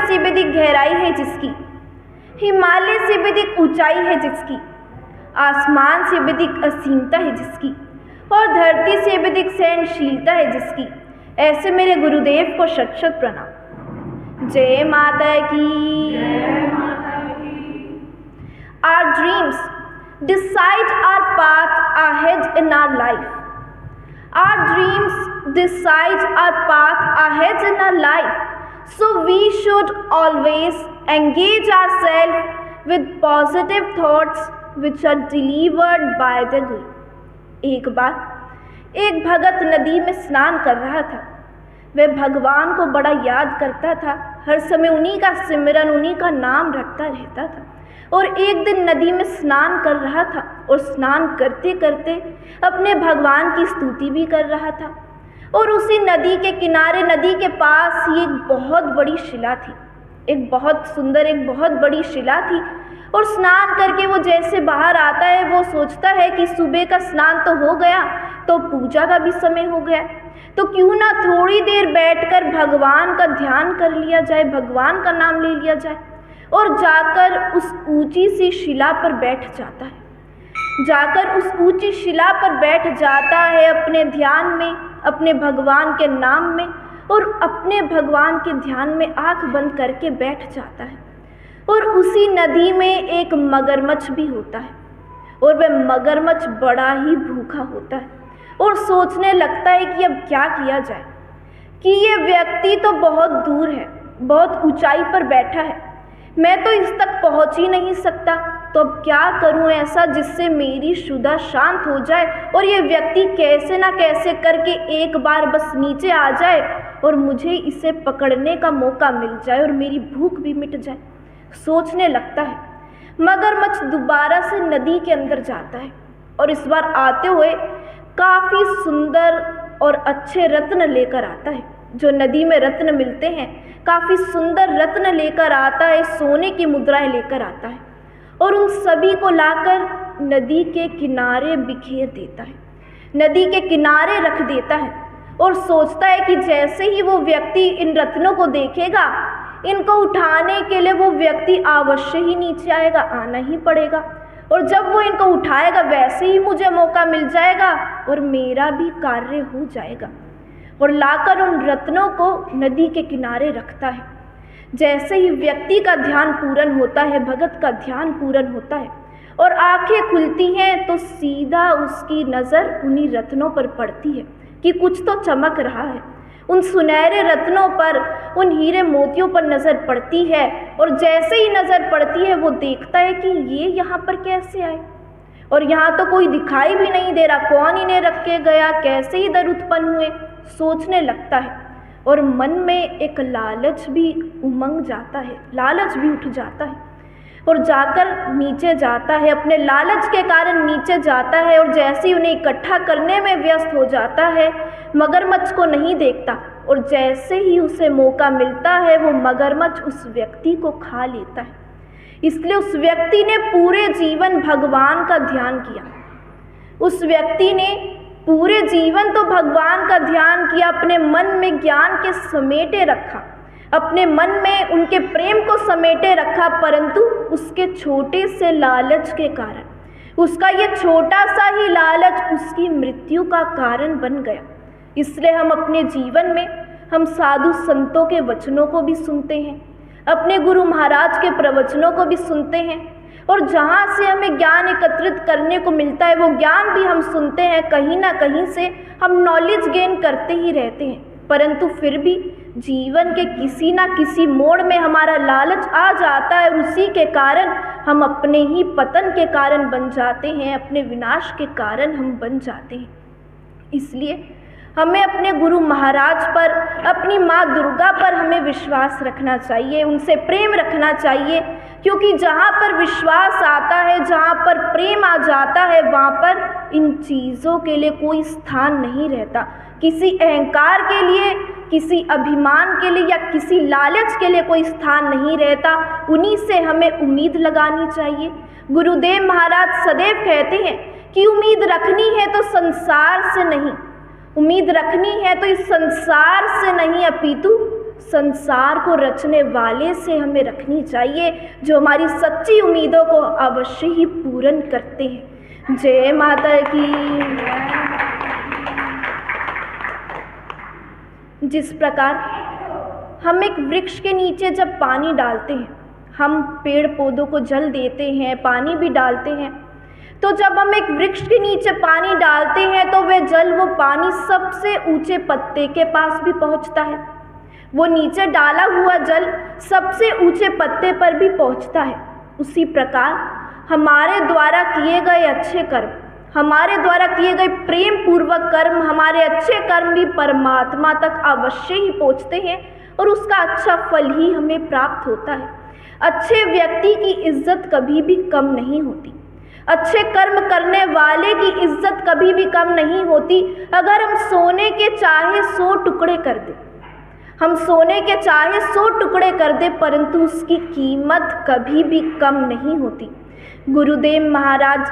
से भी अधिक गहराई है जिसकी, हिमालय से भी अधिक ऊंचाई है जिसकी, आसमान से भी अधिक असीमता है जिसकी, और धरती से भी अधिक सहनशीलता है जिसकी, ऐसे मेरे गुरुदेव को शत शत प्रणाम। जय माता की। Our dreams decide our path ahead in our life. Our dreams decide our path ahead in our life. So we should always engage ourselves with positive thoughts which are delivered by the Guru. एक बार एक भगत नदी में स्नान कर रहा था। वह भगवान को बड़ा याद करता था, हर समय उन्हीं का सिमरन, उन्हीं का नाम रटता रहता था। और एक दिन नदी में स्नान कर रहा था और स्नान करते करते अपने भगवान की स्तुति भी कर रहा था। और उसी नदी के किनारे, नदी के पास ही एक बहुत बड़ी शिला थी, एक बहुत सुंदर, एक बहुत बड़ी शिला थी। और स्नान करके वो जैसे बाहर आता है, वो सोचता है कि सुबह का स्नान तो हो गया, तो पूजा का भी समय हो गया, तो क्यों ना थोड़ी देर बैठकर भगवान का ध्यान कर लिया जाए, भगवान का नाम ले लिया जाए। और जाकर उस ऊंची सी शिला पर बैठ जाता है, जाकर उस ऊंची शिला पर बैठ जाता है अपने ध्यान में, अपने भगवान के नाम में, और अपने भगवान के ध्यान में आंख बंद करके बैठ जाता है। और उसी नदी में एक मगरमच्छ भी होता है, और वह मगरमच्छ बड़ा ही भूखा होता है और सोचने लगता है कि अब क्या किया जाए, कि ये व्यक्ति तो बहुत दूर है, बहुत ऊंचाई पर बैठा है, मैं तो इस तक पहुंच ही नहीं सकता, तो अब क्या करूं ऐसा जिससे मेरी क्षुधा शांत हो जाए और ये व्यक्ति कैसे ना कैसे करके एक बार बस नीचे आ जाए और मुझे इसे पकड़ने का मौका मिल जाए और मेरी भूख भी मिट जाए। सोचने लगता है। मगरमच्छ दोबारा से नदी के अंदर जाता है और इस बार आते हुए काफ़ी सुंदर और अच्छे रत्न लेकर आता है। जो नदी में रत्न मिलते हैं, काफ़ी सुंदर रत्न लेकर आता है, सोने की मुद्राएं लेकर आता है, और उन सभी को लाकर नदी के किनारे बिखेर देता है, नदी के किनारे रख देता है। और सोचता है कि जैसे ही वो व्यक्ति इन रत्नों को देखेगा, इनको उठाने के लिए वो व्यक्ति अवश्य ही नीचे आएगा, आना ही पड़ेगा, और जब वो इनको उठाएगा वैसे ही मुझे मौका मिल जाएगा और मेरा भी कार्य हो जाएगा। और लाकर उन रत्नों को नदी के किनारे रखता है। जैसे ही व्यक्ति का ध्यान पूर्ण होता है, भगत का ध्यान पूर्ण होता है और आंखें खुलती हैं, तो सीधा उसकी नज़र उन्हीं रत्नों पर पड़ती है कि कुछ तो चमक रहा है। उन सुनहरे रत्नों पर, उन हीरे मोतियों पर नज़र पड़ती है, और जैसे ही नज़र पड़ती है वो देखता है कि ये यहाँ पर कैसे आए, और यहाँ तो कोई दिखाई भी नहीं दे रहा, कौन इन्हें रख के गया, कैसे इधर उत्पन्न हुए। सोचने लगता है और मन में एक लालच भी उमंग जाता है, लालच भी उठ जाता है और जाकर नीचे जाता है। अपने लालच के कारण नीचे जाता है और जैसे ही उन्हें इकट्ठा करने में व्यस्त हो जाता है, मगरमच्छ को नहीं देखता, और जैसे ही उसे मौका मिलता है वो मगरमच्छ उस व्यक्ति को खा लेता है। इसलिए उस व्यक्ति ने पूरे जीवन भगवान का ध्यान किया, उस व्यक्ति ने पूरे जीवन तो भगवान का ध्यान किया, अपने मन में ज्ञान के समेटे रखा, अपने मन में उनके प्रेम को समेटे रखा, परंतु उसके छोटे से लालच के कारण, उसका ये छोटा सा ही लालच उसकी मृत्यु का कारण बन गया। इसलिए हम अपने जीवन में हम साधु संतों के वचनों को भी सुनते हैं, अपने गुरु महाराज के प्रवचनों को भी सुनते हैं, और जहाँ से हमें ज्ञान एकत्रित करने को मिलता है वो ज्ञान भी हम सुनते हैं। कहीं ना कहीं से हम नॉलेज गेन करते ही रहते हैं, परंतु फिर भी जीवन के किसी ना किसी मोड़ में हमारा लालच आ जाता है और उसी के कारण हम अपने ही पतन के कारण बन जाते हैं, अपने विनाश के कारण हम बन जाते हैं। इसलिए हमें अपने गुरु महाराज पर, अपनी माँ दुर्गा पर हमें विश्वास रखना चाहिए, उनसे प्रेम रखना चाहिए, क्योंकि जहाँ पर विश्वास आता है, जहाँ पर प्रेम आ जाता है, वहाँ पर इन चीज़ों के लिए कोई स्थान नहीं रहता। किसी अहंकार के लिए, किसी अभिमान के लिए या किसी लालच के लिए कोई स्थान नहीं रहता। उन्हीं से हमें उम्मीद लगानी चाहिए। गुरुदेव महाराज सदैव कहते हैं कि उम्मीद रखनी है तो संसार से नहीं, उम्मीद रखनी है तो इस संसार से नहीं, अपितु संसार को रचने वाले से हमें रखनी चाहिए, जो हमारी सच्ची उम्मीदों को अवश्य ही पूर्ण करते हैं। जय माता की। जिस प्रकार हम एक वृक्ष के नीचे जब पानी डालते हैं, हम पेड़ पौधों को जल देते हैं, पानी भी डालते हैं, तो जब हम एक वृक्ष के नीचे पानी डालते हैं तो वह जल, वो पानी सबसे ऊंचे पत्ते के पास भी पहुंचता है। वो नीचे डाला हुआ जल सबसे ऊंचे पत्ते पर भी पहुंचता है। उसी प्रकार हमारे द्वारा किए गए अच्छे कर्म, हमारे द्वारा किए गए प्रेम पूर्वक कर्म, हमारे अच्छे कर्म भी परमात्मा तक अवश्य ही पहुंचते हैं और उसका अच्छा फल ही हमें प्राप्त होता है। अच्छे व्यक्ति की इज्जत कभी भी कम नहीं होती, अच्छे कर्म करने वाले की इज्जत कभी भी कम नहीं होती। अगर हम सोने के चाहे 100 टुकड़े कर दें, हम सोने के चाहे 100 टुकड़े कर दें, परंतु उसकी कीमत कभी भी कम नहीं होती। गुरुदेव महाराज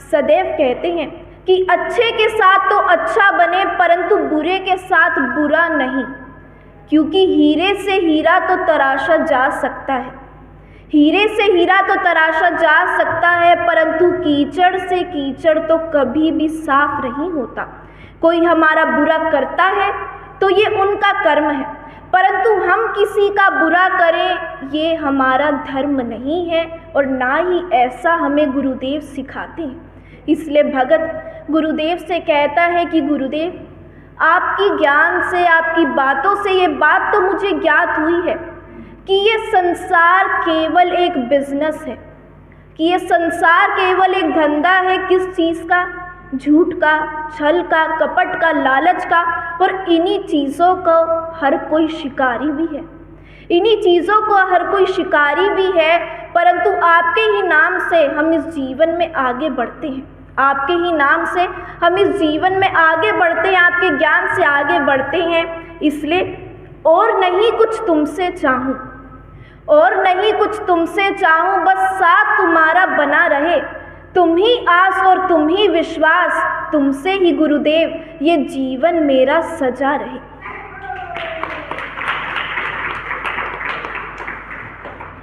सदैव कहते हैं कि अच्छे के साथ तो अच्छा बने, परंतु बुरे के साथ बुरा नहीं, क्योंकि हीरे से हीरा तो तराशा जा सकता है, हीरे से हीरा तो तराशा जा सकता है, परंतु कीचड़ से कीचड़ तो कभी भी साफ नहीं होता। कोई हमारा बुरा करता है तो ये उनका कर्म है, परंतु हम किसी का बुरा करें ये हमारा धर्म नहीं है और ना ही ऐसा हमें गुरुदेव सिखाते हैं। इसलिए भगत गुरुदेव से कहता है कि गुरुदेव, आपकी ज्ञान से, आपकी बातों से ये बात तो मुझे ज्ञात हुई है कि ये संसार केवल एक बिजनेस है, कि ये संसार केवल एक धंधा है। किस चीज़ का? झूठ का, छल का, कपट का, लालच का। और इन्हीं चीज़ों को हर कोई शिकारी भी है, इन्हीं चीज़ों को हर कोई शिकारी भी है, परंतु आपके ही नाम से हम इस जीवन में आगे बढ़ते हैं, आपके ही नाम से हम इस जीवन में आगे बढ़ते हैं, आपके ज्ञान से आगे बढ़ते हैं। इसलिए और नहीं कुछ तुमसे चाहूँ, और नहीं कुछ तुमसे चाहूँ, बस साथ तुम्हारा बना रहे, तुम ही आस और तुम ही विश्वास, तुमसे ही गुरुदेव ये जीवन मेरा सजा रहे।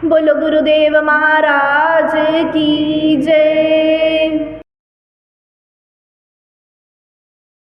बोलो गुरुदेव महाराज की जय।